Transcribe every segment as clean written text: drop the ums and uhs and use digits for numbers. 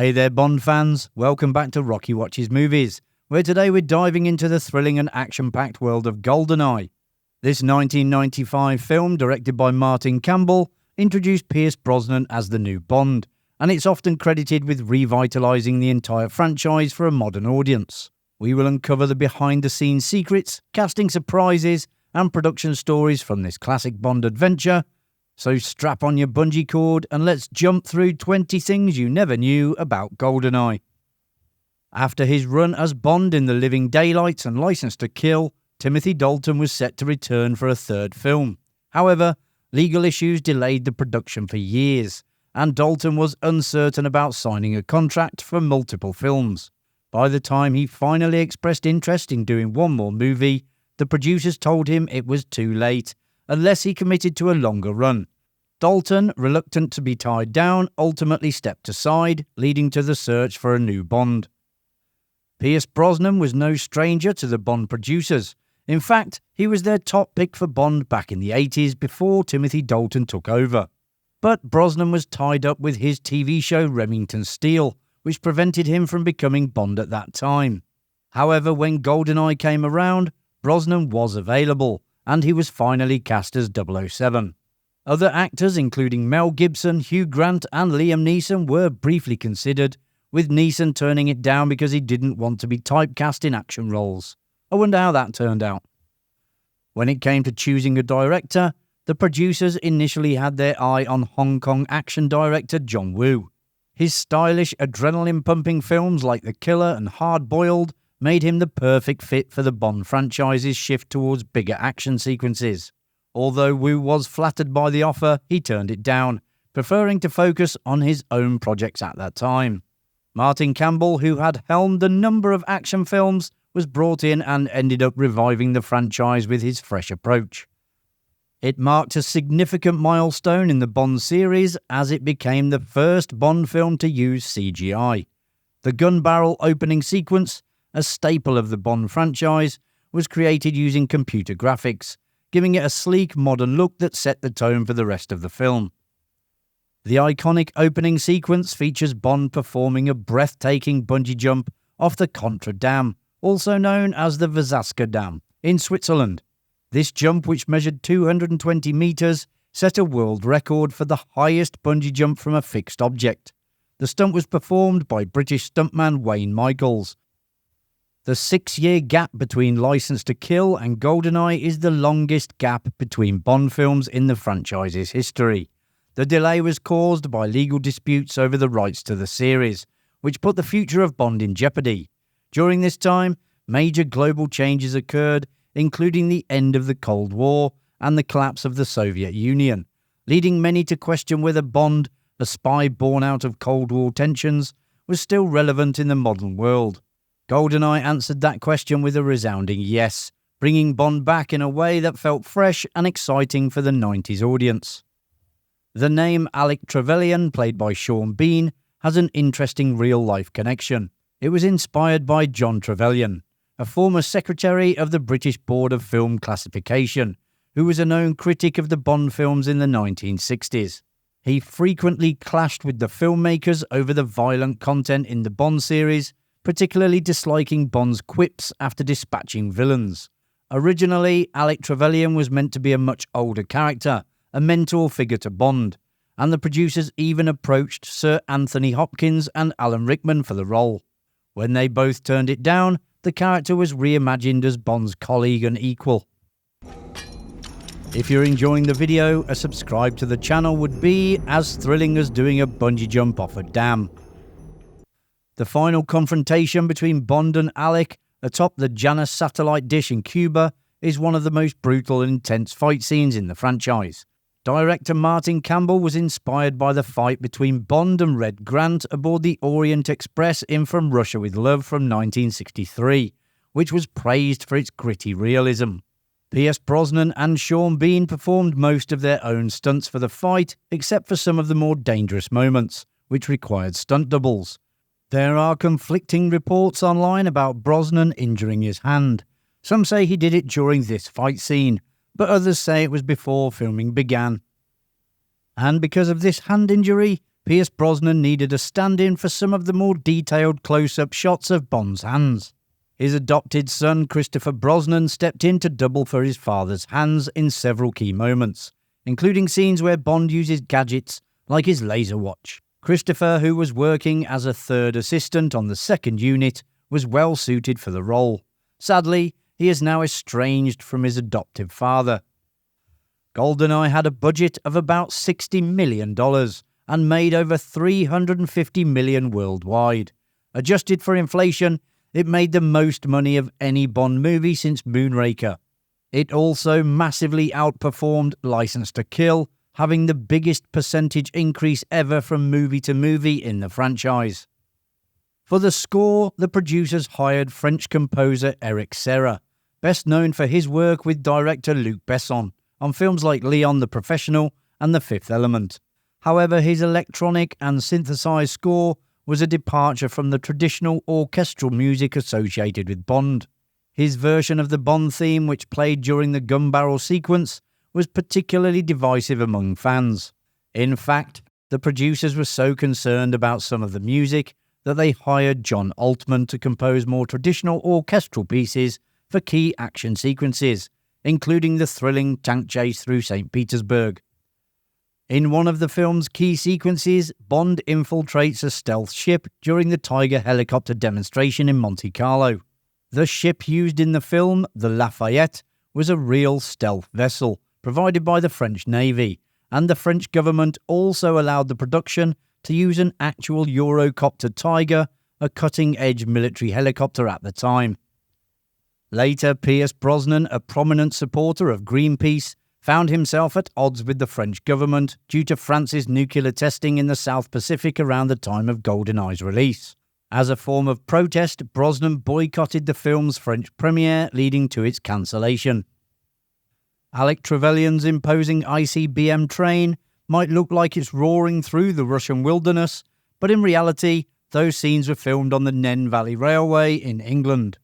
Hey there Bond fans, welcome back to Rocky Watches Movies, where today we're diving into the thrilling and action-packed world of Goldeneye. This 1995 film, directed by Martin Campbell, introduced Pierce Brosnan as the new Bond, and it's often credited with revitalizing the entire franchise for a modern audience. We will uncover the behind-the-scenes secrets, casting surprises, and production stories from this classic Bond adventure. So strap on your bungee cord and let's jump through 20 things you never knew about Goldeneye. After his run as Bond in The Living Daylights and License to Kill, Timothy Dalton was set to return for a third film. However, legal issues delayed the production for years, and Dalton was uncertain about signing a contract for multiple films. By the time he finally expressed interest in doing one more movie, the producers told him it was too late, unless he committed to a longer run. Dalton, reluctant to be tied down, ultimately stepped aside, leading to the search for a new Bond. Pierce Brosnan was no stranger to the Bond producers. In fact, he was their top pick for Bond back in the 80s before Timothy Dalton took over. But Brosnan was tied up with his TV show Remington Steele, which prevented him from becoming Bond at that time. However, when Goldeneye came around, Brosnan was available, and he was finally cast as 007. Other actors, including Mel Gibson, Hugh Grant and Liam Neeson, were briefly considered, with Neeson turning it down because he didn't want to be typecast in action roles. I wonder how that turned out. When it came to choosing a director, the producers initially had their eye on Hong Kong action director John Woo. His stylish, adrenaline-pumping films like The Killer and Hard Boiled made him the perfect fit for the Bond franchise's shift towards bigger action sequences. Although Woo was flattered by the offer, he turned it down, preferring to focus on his own projects at that time. Martin Campbell, who had helmed a number of action films, was brought in and ended up reviving the franchise with his fresh approach. It marked a significant milestone in the Bond series as it became the first Bond film to use CGI. The gun barrel opening sequence, a staple of the Bond franchise, was created using computer graphics, giving it a sleek, modern look that set the tone for the rest of the film. The iconic opening sequence features Bond performing a breathtaking bungee jump off the Contra Dam, also known as the Vesaska Dam, in Switzerland. This jump, which measured 220 metres, set a world record for the highest bungee jump from a fixed object. The stunt was performed by British stuntman Wayne Michaels. The 6-year gap between License to Kill and Goldeneye is the longest gap between Bond films in the franchise's history. The delay was caused by legal disputes over the rights to the series, which put the future of Bond in jeopardy. During this time, major global changes occurred, including the end of the Cold War and the collapse of the Soviet Union, leading many to question whether Bond, a spy born out of Cold War tensions, was still relevant in the modern world. Goldeneye answered that question with a resounding yes, bringing Bond back in a way that felt fresh and exciting for the 90s audience. The name Alec Trevelyan, played by Sean Bean, has an interesting real-life connection. It was inspired by John Trevelyan, a former secretary of the British Board of Film Classification, who was a known critic of the Bond films in the 1960s. He frequently clashed with the filmmakers over the violent content in the Bond series, particularly disliking Bond's quips after dispatching villains. Originally, Alec Trevelyan was meant to be a much older character, a mentor figure to Bond, and the producers even approached Sir Anthony Hopkins and Alan Rickman for the role. When they both turned it down, the character was reimagined as Bond's colleague and equal. If you're enjoying the video, a subscribe to the channel would be as thrilling as doing a bungee jump off a dam. The final confrontation between Bond and Alec atop the Janus satellite dish in Cuba is one of the most brutal and intense fight scenes in the franchise. Director Martin Campbell was inspired by the fight between Bond and Red Grant aboard the Orient Express in From Russia with Love from 1963, which was praised for its gritty realism. Pierce Brosnan and Sean Bean performed most of their own stunts for the fight, except for some of the more dangerous moments, which required stunt doubles. There are conflicting reports online about Brosnan injuring his hand. Some say he did it during this fight scene, but others say it was before filming began. And because of this hand injury, Pierce Brosnan needed a stand-in for some of the more detailed close-up shots of Bond's hands. His adopted son, Christopher Brosnan, stepped in to double for his father's hands in several key moments, including scenes where Bond uses gadgets like his laser watch. Christopher, who was working as a third assistant on the second unit, was well suited for the role. Sadly, he is now estranged from his adoptive father. Goldeneye had a budget of about $60 million and made over $350 million worldwide. Adjusted for inflation, it made the most money of any Bond movie since Moonraker. It also massively outperformed License to Kill, having the biggest percentage increase ever from movie to movie in the franchise. For the score, the producers hired French composer Eric Serra, best known for his work with director Luc Besson on films like Leon the Professional and The Fifth Element. However, his electronic and synthesized score was a departure from the traditional orchestral music associated with Bond. His version of the Bond theme, which played during the gun barrel sequence, was particularly divisive among fans. In fact, the producers were so concerned about some of the music that they hired John Altman to compose more traditional orchestral pieces for key action sequences, including the thrilling tank chase through St. Petersburg. In one of the film's key sequences, Bond infiltrates a stealth ship during the Tiger helicopter demonstration in Monte Carlo. The ship used in the film, the Lafayette, was a real stealth vessel provided by the French Navy, and the French government also allowed the production to use an actual Eurocopter Tiger, a cutting-edge military helicopter at the time. Later, Pierce Brosnan, a prominent supporter of Greenpeace, found himself at odds with the French government due to France's nuclear testing in the South Pacific around the time of GoldenEye's release. As a form of protest, Brosnan boycotted the film's French premiere, leading to its cancellation. Alec Trevelyan's imposing ICBM train might look like it's roaring through the Russian wilderness, but in reality, those scenes were filmed on the Nen Valley Railway in England.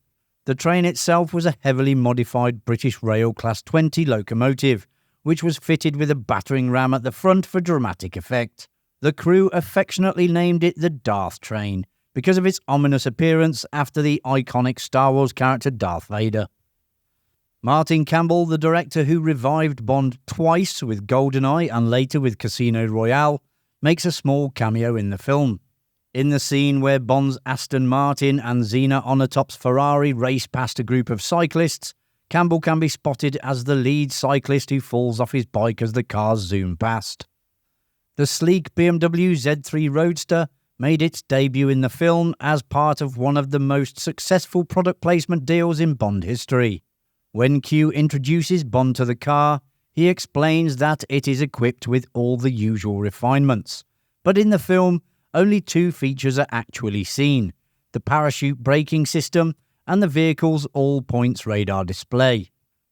The train itself was a heavily modified British Rail Class 20 locomotive, which was fitted with a battering ram at the front for dramatic effect. The crew affectionately named it the Darth Train because of its ominous appearance after the iconic Star Wars character Darth Vader. Martin Campbell, the director who revived Bond twice with GoldenEye and later with Casino Royale, makes a small cameo in the film. In the scene where Bond's Aston Martin and Xena Onatop's Ferrari race past a group of cyclists, Campbell can be spotted as the lead cyclist who falls off his bike as the cars zoom past. The sleek BMW Z3 Roadster made its debut in the film as part of one of the most successful product placement deals in Bond history. When Q introduces Bond to the car, he explains that it is equipped with all the usual refinements. But in the film, only two features are actually seen: the parachute braking system and the vehicle's all-points radar display.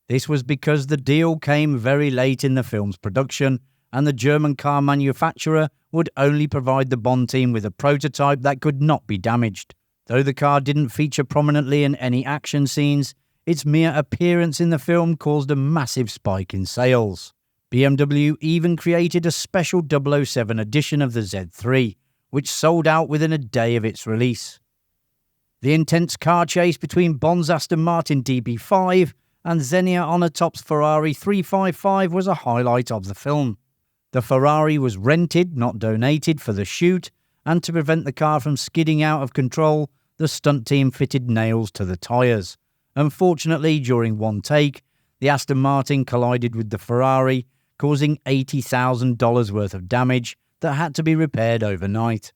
This was because the deal came very late in the film's production, and the German car manufacturer would only provide the Bond team with a prototype that could not be damaged. Though the car didn't feature prominently in any action scenes, its mere appearance in the film caused a massive spike in sales. BMW even created a special 007 edition of the Z3, which sold out within a day of its release. The intense car chase between Bond's Aston Martin DB5 and Xenia Onatop's Ferrari 355 was a highlight of the film. The Ferrari was rented, not donated, for the shoot, and to prevent the car from skidding out of control, the stunt team fitted nails to the tyres. Unfortunately, during one take, the Aston Martin collided with the Ferrari, causing $80,000 worth of damage that had to be repaired overnight.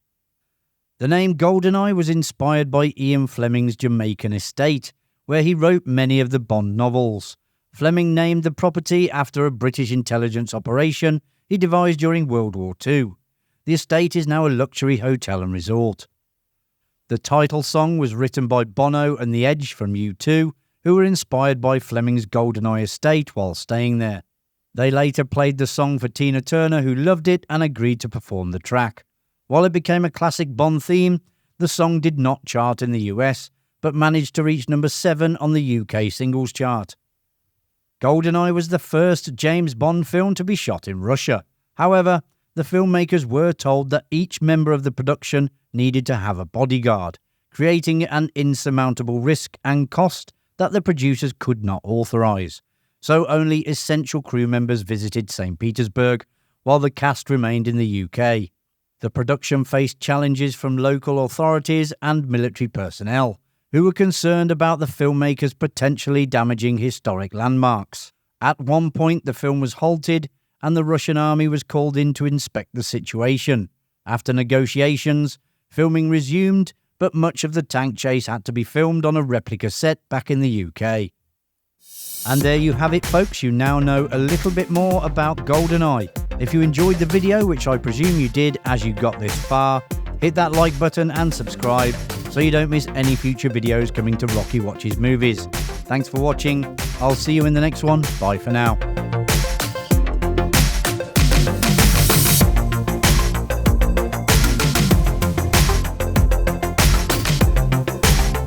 The name Goldeneye was inspired by Ian Fleming's Jamaican estate, where he wrote many of the Bond novels. Fleming named the property after a British intelligence operation he devised during World War II. The estate is now a luxury hotel and resort. The title song was written by Bono and The Edge from U2, who were inspired by Fleming's Goldeneye estate while staying there. They later played the song for Tina Turner, who loved it and agreed to perform the track. While it became a classic Bond theme, the song did not chart in the US, but managed to reach number 7 on the UK singles chart. Goldeneye was the first James Bond film to be shot in Russia. However, the filmmakers were told that each member of the production needed to have a bodyguard, creating an insurmountable risk and cost that the producers could not authorise. So only essential crew members visited St. Petersburg, while the cast remained in the UK. The production faced challenges from local authorities and military personnel, who were concerned about the filmmakers potentially damaging historic landmarks. At one point, the film was halted, and the Russian army was called in to inspect the situation. After negotiations, filming resumed, but much of the tank chase had to be filmed on a replica set back in the UK. And there you have it, folks. You now know a little bit more about Goldeneye. If you enjoyed the video, which I presume you did as you got this far, hit that like button and subscribe so you don't miss any future videos coming to Rocky Watches Movies. Thanks for watching. I'll see you in the next one. Bye for now.